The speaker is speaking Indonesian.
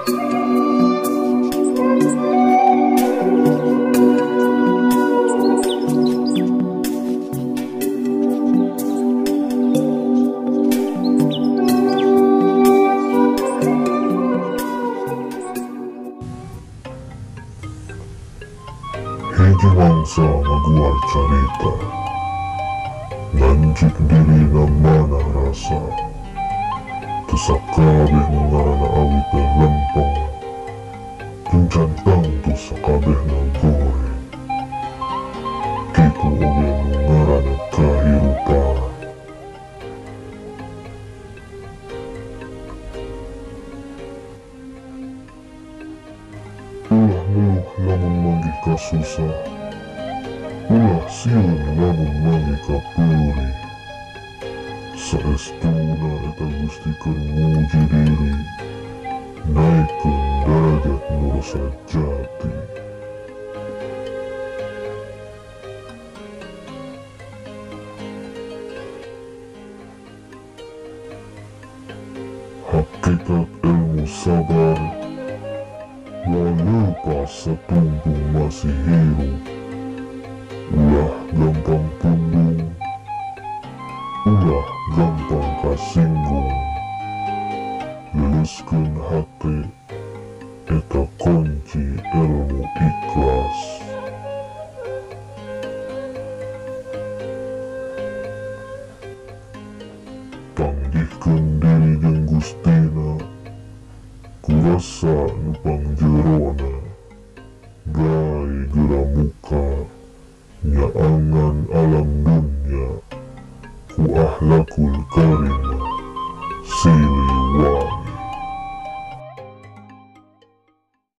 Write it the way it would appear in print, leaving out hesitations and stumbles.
Hiji mangsa ngaguar carita, lanjut diri na mana rasa, tusakabeh ngarana awi teh lempeng, tuncantang tusakabeh na goreng, kiku oge ngarana kahirupan. Ulah meluh lamun manggih kasusah, ulah sieun lamun manggih kapeuri. Saestuna eta Gusti keur nguji diri, naikeun derajat nu rasa jati. Hakikat ilmu sabar walaupun setumpung masih hidup, ulah gampang pundung, ulah gampang kasinggung. Leluskeun hate, eta kunci ilmu ikhlas. Panggihkeun diri jeung Gustina, kurasa nu pangjerona, gai geura muka, nyaangan alam dunya, ku ahlakul